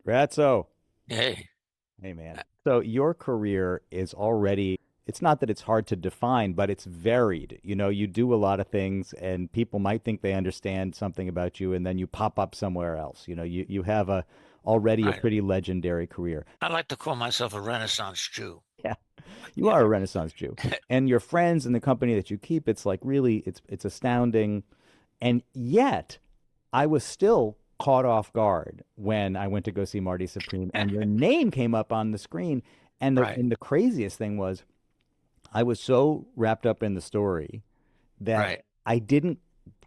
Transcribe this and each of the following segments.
Ratso. Hey, Hey, man. So your career is already, it's not that it's hard to define, but it's varied. You do a lot of things and people might think they understand something about you and then you pop up somewhere else. You have already a right. pretty legendary career. I like to call myself a Renaissance Jew. Yeah. You Yeah. are a Renaissance Jew. And your friends and the company that you keep, it's like really it's astounding. And yet I was still caught off guard when I went to go see Marty Supreme and your name came up on the screen. And the Right, and the craziest thing was I was so wrapped up in the story that right. I didn't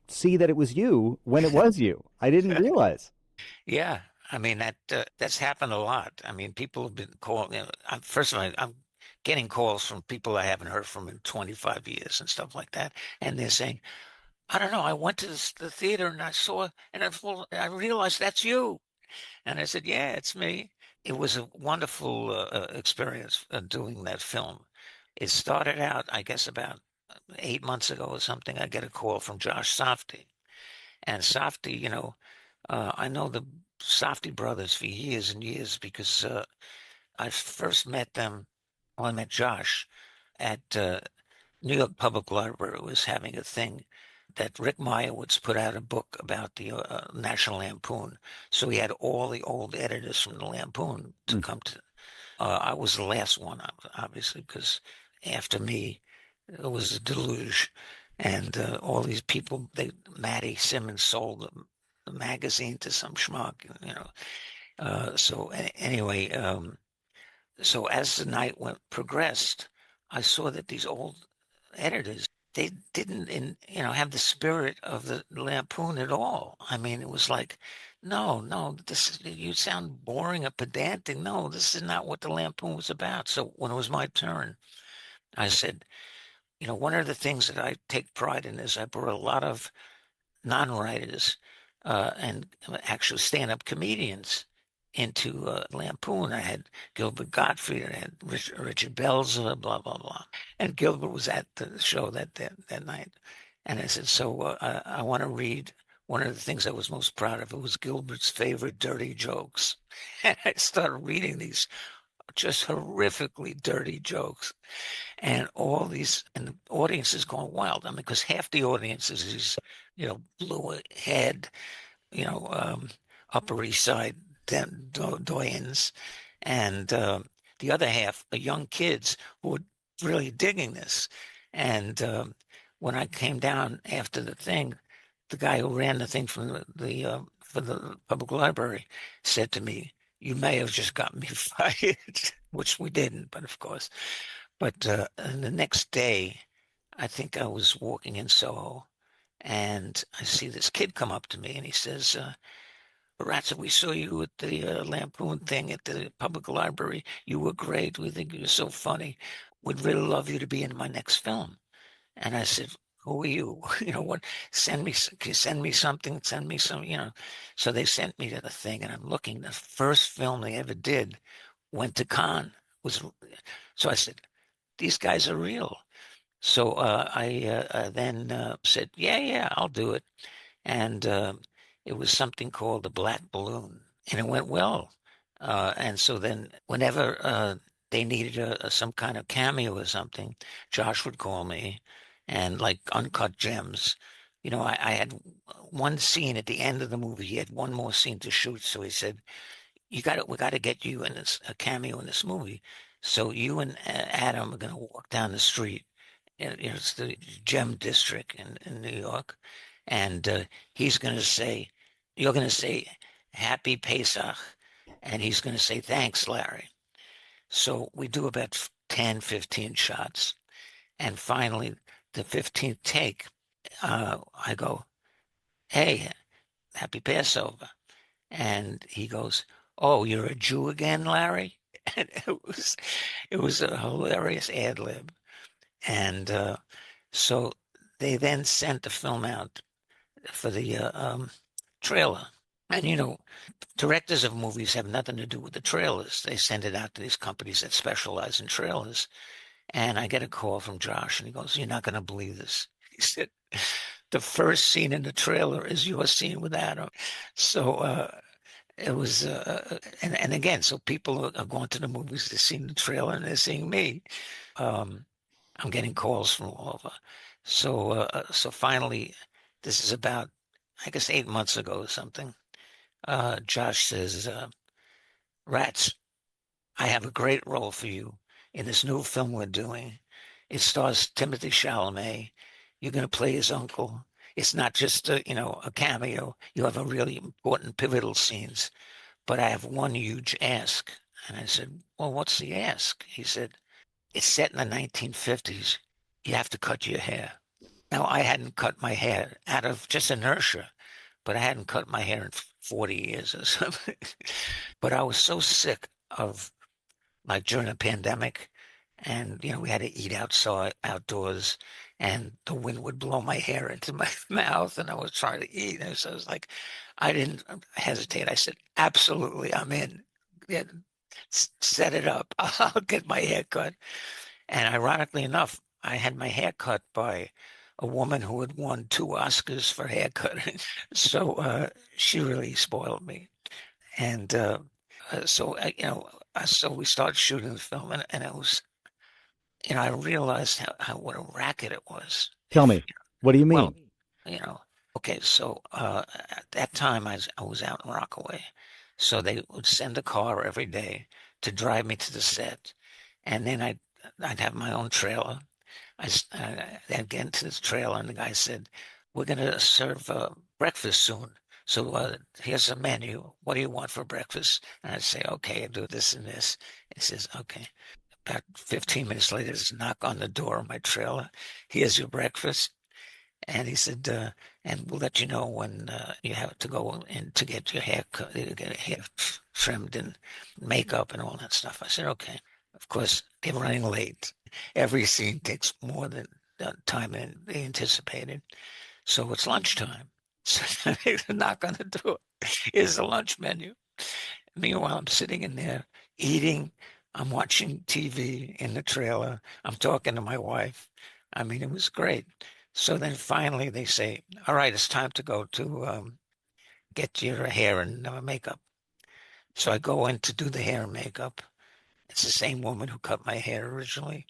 see that it was you when it was you. I didn't realize. Yeah. I mean that's happened a lot. I mean, people have been calling. First of all, I'm getting calls from people I haven't heard from in 25 years and stuff like that, and they're saying, "I don't know. I went to the theater and I saw, and I realized that's you." And I said, "Yeah, it's me." It was a wonderful experience doing that film. It started out, I guess, about 8 months ago or something. I get a call from Josh Safdie. And Safdie, I know the Safdie brothers for years and years because I first met them, well, I met Josh at New York Public Library was having a thing that Rick Meyerowitz put out a book about the National Lampoon. So he had all the old editors from the Lampoon to Mm. come to. I was the last one, obviously, because after me, it was a deluge. And all these people, Matty Simmons sold the magazine to some schmuck, Anyway, so as the night progressed, I saw that these old editors, they didn't have the spirit of the Lampoon at all. I mean, it was like, no, you sound boring or pedantic. No, this is not what the Lampoon was about. So when it was my turn, I said, one of the things that I take pride in is I brought a lot of non-writers and actual stand-up comedians into Lampoon. I had Gilbert Gottfried, I had Richard Belzer, blah blah blah, and Gilbert was at the show that night. And I said, so I want to read one of the things I was most proud of. It was Gilbert's favorite dirty jokes. And I started reading these just horrifically dirty jokes, and all these, and the audience is going wild. I mean, because half the audience is these, blue head, you know, um, Upper East Side doyens, and the other half are young kids who are really digging this. And when I came down after the thing, the guy who ran the thing from the for the public library said to me, "You may have just gotten me fired," which we didn't, but of course. But and the next day, I think I was walking in Soho, and I see this kid come up to me, and he says, "Ratsa, we saw you at the Lampoon thing at the public library. You were great. We think you were so funny. Would really love you to be in my next film." And I said, "Who are you? You know what? Send me something. Send me some. You know." So they sent me to the thing, and I'm looking. The first film they ever did went to Cannes. Was so I said, "These guys are real." So I then said, "Yeah, yeah, I'll do it." And it was something called the Black Balloon, and it went well. And so then, whenever they needed some kind of cameo or something, Josh would call me, and like uncut gems. I had one scene at the end of the movie. He had one more scene to shoot, so he said, we got to get you in a cameo in this movie. So you and Adam are going to walk down the street. It's the Gem District in New York, and he's going to say, you're going to say, "Happy Pesach," and he's going to say, "Thanks, Larry." So we do about 10, 15 shots, and finally, the 15th take, I go, "Hey, happy Passover." And he goes, "Oh, you're a Jew again, Larry?" And it was a hilarious ad lib. And so they then sent the film out for the trailer. And directors of movies have nothing to do with the trailers. They send it out to these companies that specialize in trailers. And I get a call from Josh, and he goes, "You're not going to believe this." He said, "The first scene in the trailer is your scene with Adam." So it was, and again, so people are going to the movies, they're seeing the trailer and they're seeing me. Um, I'm getting calls from all over. So finally, this is about, I guess, 8 months ago or something. Josh says, Rats, I have a great role for you in this new film we're doing. It stars Timothy Chalamet. You're going to play his uncle. It's not just a cameo. You have a really important pivotal scenes. But I have one huge ask. And I said, well, what's the ask? He said, it's set in the 1950s. You have to cut your hair. Now, I hadn't cut my hair out of just inertia, but I hadn't cut my hair in 40 years or something. But I was so sick of, like, during the pandemic, and we had to eat outside outdoors, and the wind would blow my hair into my mouth, and I was trying to eat. And so I was like, I didn't hesitate. I said, absolutely, I'm in. Yeah, set it up. I'll get my hair cut. And ironically enough, I had my hair cut by a woman who had won 2 Oscars for haircutting. So she really spoiled me. And so we started shooting the film, and it was, I realized how what a racket it was. Tell If me, what do you well, mean? you know, okay, so at that time I was out in Rockaway, so they would send a car every day to drive me to the set, and then I'd have my own trailer. I'd get into this trailer, and the guy said, "We're gonna serve breakfast soon. So here's a menu. What do you want for breakfast?" And I'd say, "Okay, I do this and this." He says, "Okay." About 15 minutes later, there's a knock on the door of my trailer. "Here's your breakfast." And he said, "And we'll let you know when you have to go in to get your hair cut, get your hair trimmed and makeup and all that stuff." I said, "Okay." Of course, they're running late. Every scene takes more than the time than they anticipated. So it's lunchtime. So they knock on the door. Here's the lunch menu. Meanwhile, I'm sitting in there eating. I'm watching TV in the trailer. I'm talking to my wife. I mean, it was great. So then finally they say, all right, it's time to go to get your hair and makeup. So I go in to do the hair and makeup. It's the same woman who cut my hair originally.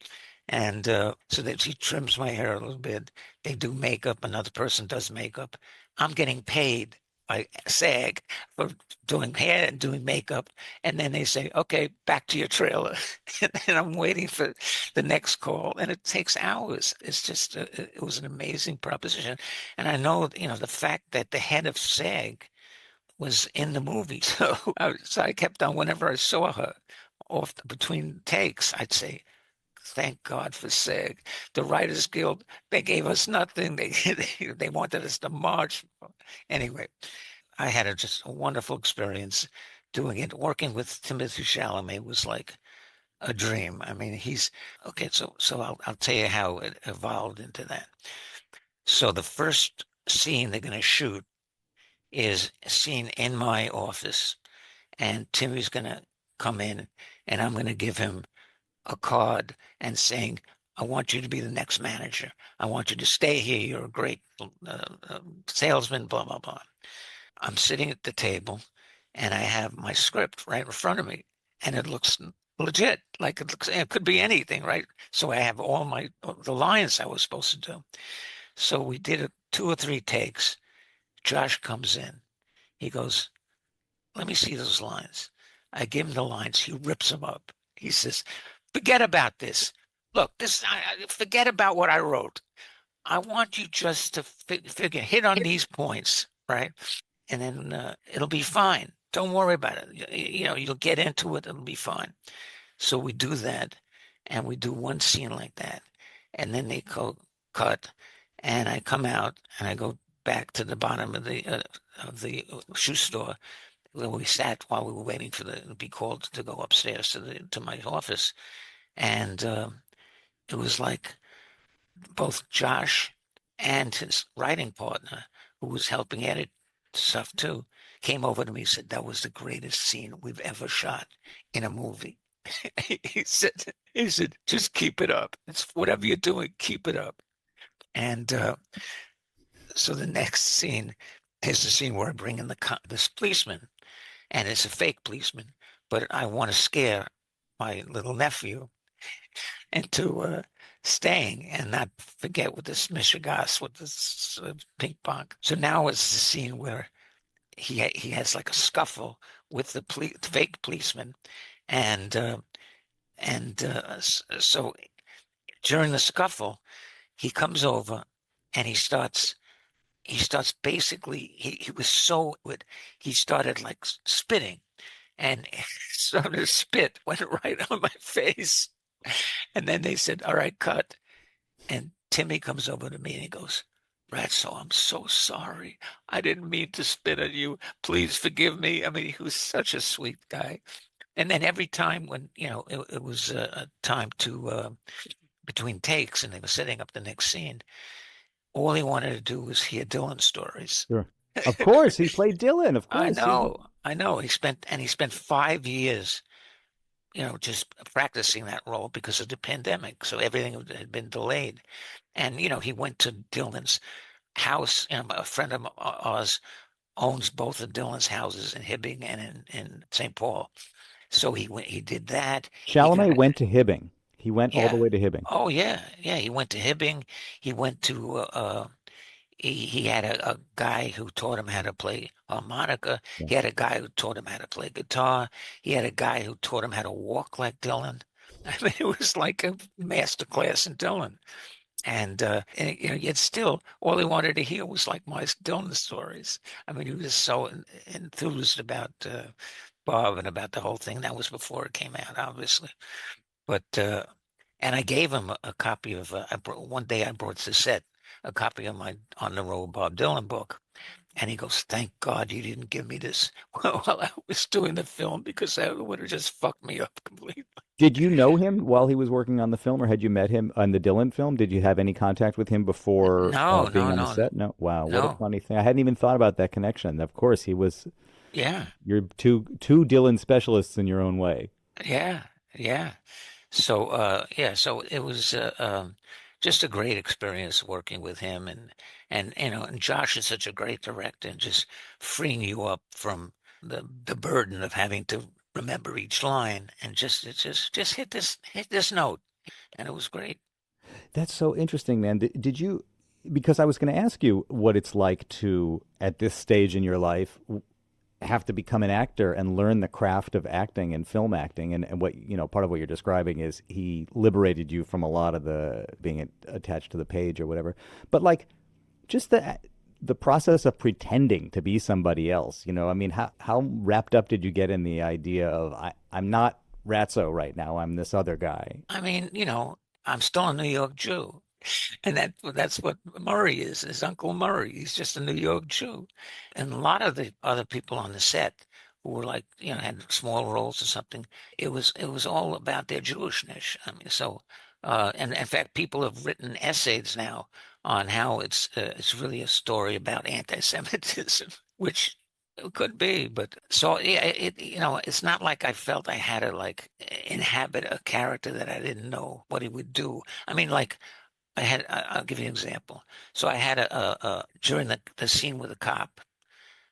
And so that she trims my hair a little bit. They do makeup. Another person does makeup. I'm getting paid by SAG for doing hair and doing makeup. And then they say, okay, back to your trailer. And I'm waiting for the next call. And it takes hours. It's just, it was an amazing proposition. And I know, the fact that the head of SAG was in the movie. So I kept on, whenever I saw her between takes, I'd say, thank God for SAG. The Writers Guild, they gave us nothing. They wanted us to march. Anyway, I had just a wonderful experience doing it. Working with Timothy Chalamet was like a dream. I mean, he's okay. So I'll tell you how it evolved into that. So the first scene they're going to shoot is a scene in my office, and Timmy's going to come in, and I'm going to give him a card and saying, I want you to be the next manager. I want you to stay here. You're a great salesman, blah, blah, blah. I'm sitting at the table and I have my script right in front of me, and it looks legit. Like it could be anything, right? So I have all the lines I was supposed to do. So we did 2 or 3 takes. Josh comes in. He goes, let me see those lines. I give him the lines. He rips them up. He says, forget about this. Look, forget about what I wrote. I want you just to hit on these points, right? And then it'll be fine. Don't worry about it. You'll get into it. It'll be fine. So we do that, and we do one scene like that, and then they cut, and I come out and I go back to the bottom of the shoe store where we sat while we were waiting for to be called to go upstairs to my office, and it was like both Josh and his writing partner, who was helping edit stuff too, came over to me and said that was the greatest scene we've ever shot in a movie. He said, just keep it up. It's whatever you're doing, keep it up. And so the next scene is the scene where I bring in this policeman. and it's a fake policeman, but I want to scare my little nephew into staying and not forget with this Michigas with this ping pong. So now it's the scene where he has like a scuffle with the fake policeman, and so during the scuffle, he comes over and he starts basically he was so good. He started like spitting, and some of his spit went right on my face. And then they said, "All right, cut." And Timmy comes over to me and he goes, "Ratso, I'm so sorry. I didn't mean to spit at you. Please forgive me." I mean, he was such a sweet guy. And then every time when, it was a time to between takes and they were setting up the next scene, all he wanted to do was hear Dylan stories. Sure. Of course, he played Dylan. Of I course, he. know, I know. He spent 5 years, just practicing that role because of the pandemic. So everything had been delayed. And, he went to Dylan's house. A friend of ours owns both of Dylan's houses in Hibbing and in St. Paul. So he did that. He got, Chalamet went to Hibbing. He went all the yeah. way to Hibbing. Oh, yeah. Yeah. He went to Hibbing. He went to, he had a guy who taught him how to play harmonica. Yeah. He had a guy who taught him how to play guitar. He had a guy who taught him how to walk like Dylan. I mean, it was like a master class in Dylan. And yet still, all he wanted to hear was like my Dylan stories. I mean, he was so enthused about Bob and about the whole thing. That was before it came out, obviously. But and I gave him a copy of. One day I brought to set a copy of my On the Road Bob Dylan book, and he goes, "Thank God you didn't give me this while I was doing the film because that would have just fucked me up completely." Did you know him while he was working on the film, or had you met him on the Dylan film? Did you have any contact with him before No, being no, on the no, set? No. Wow, what a no. funny thing. I hadn't even thought about that connection. Of course, he was. Yeah, You're two Dylan specialists in your own way. yeah, yeah. So yeah, so it was just a great experience working with him, and Josh is such a great director, and just freeing you up from the burden of having to remember each line and just hit this note, and it was great. That's so interesting, man. Did you? Because I was going to ask you what it's like to, at this stage in your life, have to become an actor and learn the craft of acting and film acting. And what, part of what you're describing is he liberated you from a lot of the being attached to the page or whatever. But like just the process of pretending to be somebody else, I mean, how wrapped up did you get in the idea of I'm not Ratso right now, I'm this other guy? I mean, I'm still a New York Jew. And that's what Murray is, his Uncle Murray. He's just a New York Jew. And a lot of the other people on the set who were like, had small roles or something, it was all about their Jewishness. I mean, so and in fact, people have written essays now on how it's really a story about anti-Semitism, which it could be, but so yeah, it's not like I felt I had to like inhabit a character that I didn't know what he would do. I mean, like I'll give you an example. So I had during the scene with the cop,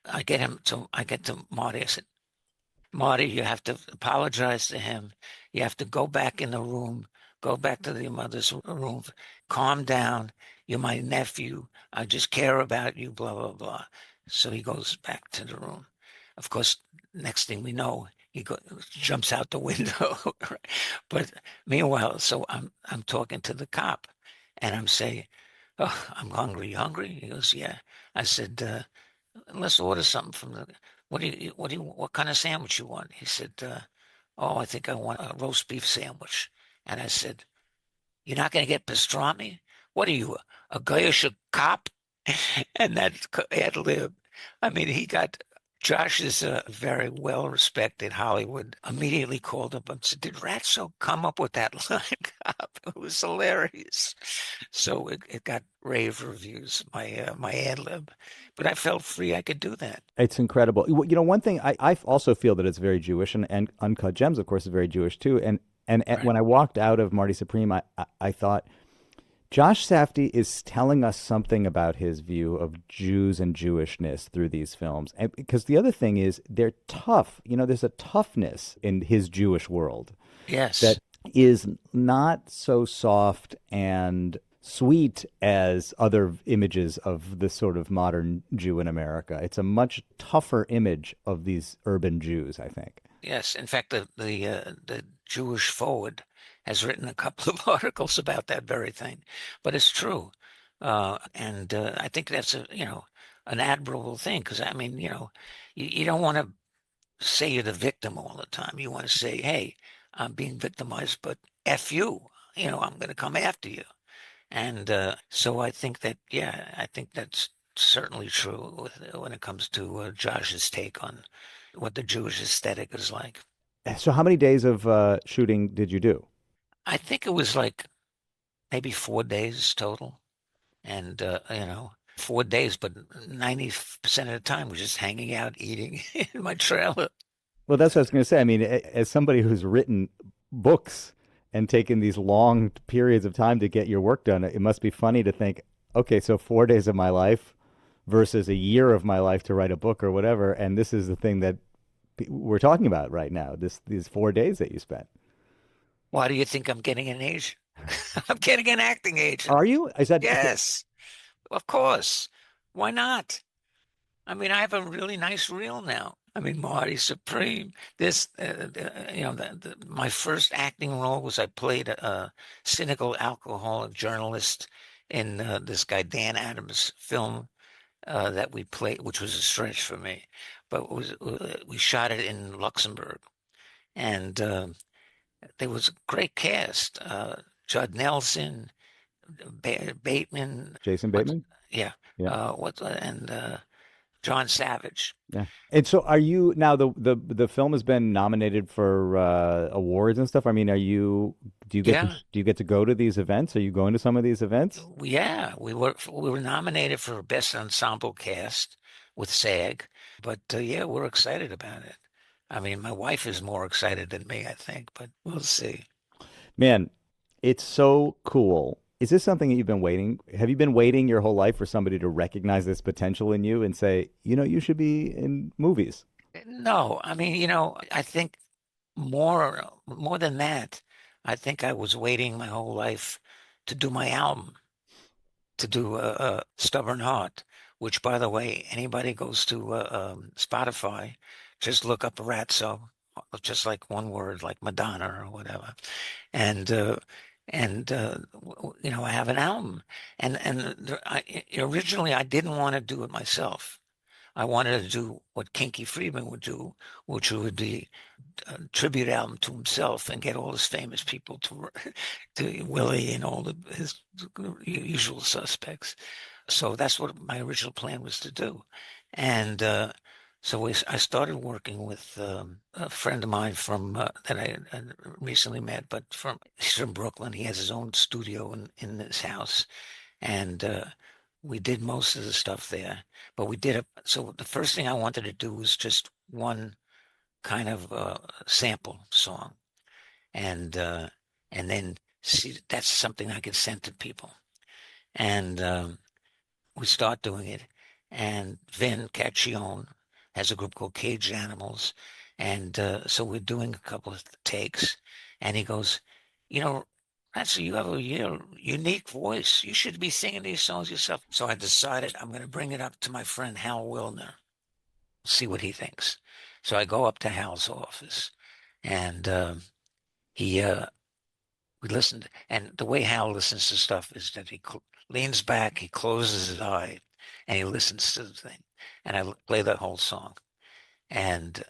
I get to Marty. I said, "Marty, you have to apologize to him. You have to go back in the room, go back to the mother's room, calm down. You're my nephew. I just care about you, blah, blah, blah." So he goes back to the room. Of course, next thing we know, jumps out the window. But meanwhile, so I'm talking to the cop and I'm saying, "Oh, I'm hungry. You hungry?" He goes, "Yeah." I said, "Let's order something from the. What kind of sandwich you want?" He said, "Oh, I think I want a roast beef sandwich." And I said, "You're not going to get pastrami? What are you, a Goyish cop?" And that's ad lib. I mean, Josh is a very well respected Hollywood. Immediately called up and said, "Did Ratso come up with that line, cop?" It was hilarious. So it got rave reviews, my ad lib. But I felt free I could do that. It's incredible. One thing I also feel that it's very Jewish, and Uncut Gems, of course, is very Jewish too. And Right. when I walked out of Marty Supreme, I thought Josh Safdie is telling us something about his view of Jews and Jewishness through these films. And because the other thing is they're tough. You know, there's a toughness in his Jewish world that Yes. is not so soft and sweet as other images of the sort of modern Jew in America. It's a much tougher image of these urban Jews, I think. Yes. In fact, the Jewish Forward has written a couple of articles about that very thing. But it's true. And I think that's an admirable thing because I mean, you don't want to say you're the victim all the time. You want to say, hey, I'm being victimized, but F you. I'm going to come after you. And so I think that, yeah, I think that's certainly true when it comes to Josh's take on what the Jewish aesthetic is like. So, how many days of shooting did you do? I think it was like maybe 4 days total. And, 4 days, but 90% of the time was just hanging out, eating in my trailer. Well, that's what I was going to say. I mean, as somebody who's written books and taken these long periods of time to get your work done, it must be funny to think, okay, so 4 days of my life versus a year of my life to write a book or whatever, and this is the thing that we're talking about right now. These 4 days that you spent. Why do you think I'm getting an agent? I'm getting an acting agent. Are you? Is that okay? Yes, of course. Why not? I mean, I have a really nice reel now. I mean, Marty Supreme. This, my first acting role was I played a cynical alcoholic journalist in this guy Dan Adams film that we played, which was a stretch for me, but we shot it in Luxembourg, and there was a great cast. Judd Nelson, Bateman, Jason what? Bateman? Yeah, Yeah. what? And John Savage. Yeah. And so are you now the film has been nominated for awards and stuff. I mean, Yeah, do you get to go to these events? Are you going to some of these events? yeah, we were nominated for Best Ensemble Cast with SAG, but yeah, we're excited about it. I mean, my wife is more excited than me, I think, but we'll see. Man, it's so cool. Is this something that you've been waiting? Have you been waiting your whole life for somebody to recognize this potential in you and say, you know, you should be in movies? No, I mean, I think more than that, I think I was waiting my whole life to do my album, to do Stubborn Heart, which, by the way, anybody goes to Spotify, just look up Ratso, just like one word, like Madonna or whatever, and I have an album, and originally I didn't want to do it myself. I wanted to do what Kinky Friedman would do, which would be a tribute album to himself and get all his famous people to Willie and all his usual suspects. So that's what my original plan was to do. And so I started working with a friend of mine from that I had recently met, but he's from Brooklyn. He has his own studio in his house, and we did most of the stuff there. But we did it. So the first thing I wanted to do was just one kind of sample song, and uh, and then see that's something I could send to people. And we start doing it. And Vin Cacchione has a group called Caged Animals, and so we're doing a couple of takes, and he goes, you know. That's you have a unique voice. You should be singing these songs yourself. So I decided I'm going to bring it up to my friend Hal Wilner, see what he thinks. So I go up to Hal's office, and he we listened. And the way Hal listens to stuff is that he leans back, he closes his eye, and he listens to the thing. And I play the whole song, and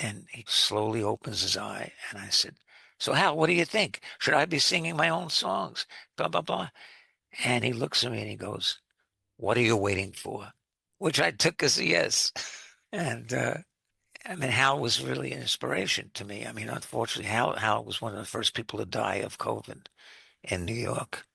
then he slowly opens his eye, and I said, "So Hal, what do you think? Should I be singing my own songs?" Blah blah blah. And he looks at me and he goes, "What are you waiting for?" Which I took as a yes. And I mean, Hal was really an inspiration to me. I mean, unfortunately, Hal was one of the first people to die of COVID in New York.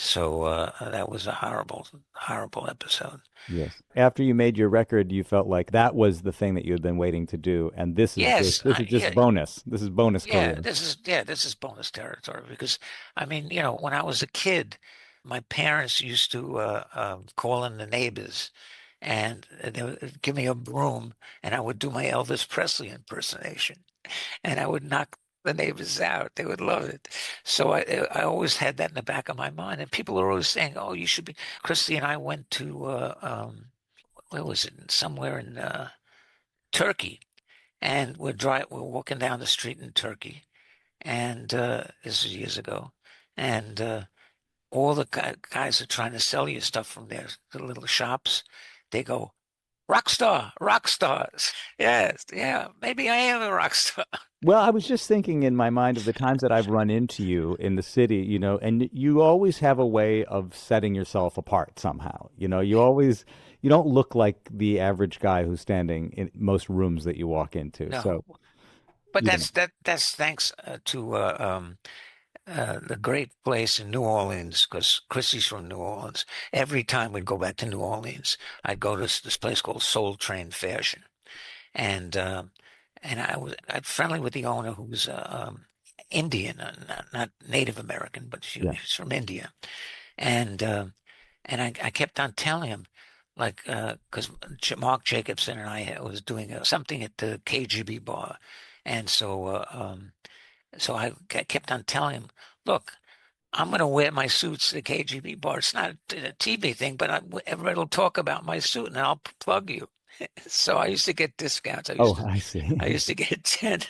So that was a horrible, horrible episode. Yes. After you made your record, you felt like that was the thing that you had been waiting to do, and Yes, this is just yeah, bonus. This is bonus yeah. career. This is bonus territory because I mean, when I was a kid, my parents used to call in the neighbors, and they would give me a broom, and I would do my Elvis Presley impersonation, and I would knock the neighbors out. They would love it. So I always had that in the back of my mind, and people are always saying, "Oh, you should be." Christy and I went to where was it? Somewhere in Turkey, and we're walking down the street in Turkey, and this is years ago, and all the guys are trying to sell you stuff from the little shops. They go, rock star, rock stars. Yes, yeah, maybe I am a rock star. Well, I was just thinking in my mind of the times that I've run into you in the city, and you always have a way of setting yourself apart somehow. You don't look like the average guy who's standing in most rooms that you walk into. No, So, but you know, that's thanks to the great place in New Orleans, because Chrissy's from New Orleans. Every time we'd go back to New Orleans, I'd go to this place called Soul Train Fashion, and I'm friendly with the owner, who's Indian, not Native American, but yeah. she's from India, and I kept on telling him, like, because Mark Jacobson and I was doing something at the KGB bar, and so I kept on telling him, look, I'm going to wear my suits to the KGB bar. It's not a TV thing, but everybody will talk about my suit, and I'll plug you. So I used to get discounts. Oh, I see. I used to get 10,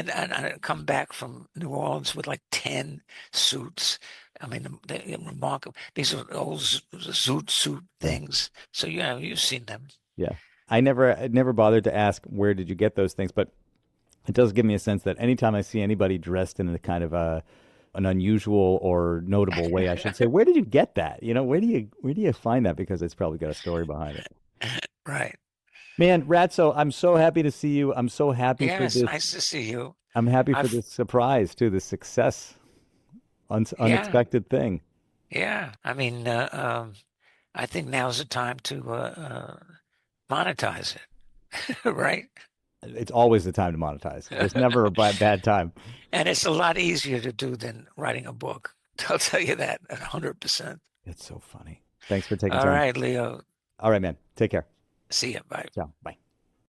and I'd come back from New Orleans with like 10 suits. I mean, they're remarkable. These are old suit Yeah. things. So, you've seen them. Yeah. I never bothered to ask where did you get those things, but it does give me a sense that anytime I see anybody dressed in a kind of an unusual or notable way, I should say, where did you get that? Where do you find that? Because it's probably got a story behind it. Right. Man, Ratso, I'm so happy to see you. I'm so happy for Yes, this. nice to see you. I'm happy for I've, this surprise too, this success, yeah, unexpected thing. yeah. I mean, I think now's the time to monetize it, right? It's always the time to monetize. There's never a bad time. And it's a lot easier to do than writing a book. I'll tell you that 100%. It's so funny. Thanks for taking All time. right, Leo. All right, man. Take care. See you. Bye. Ciao. Bye.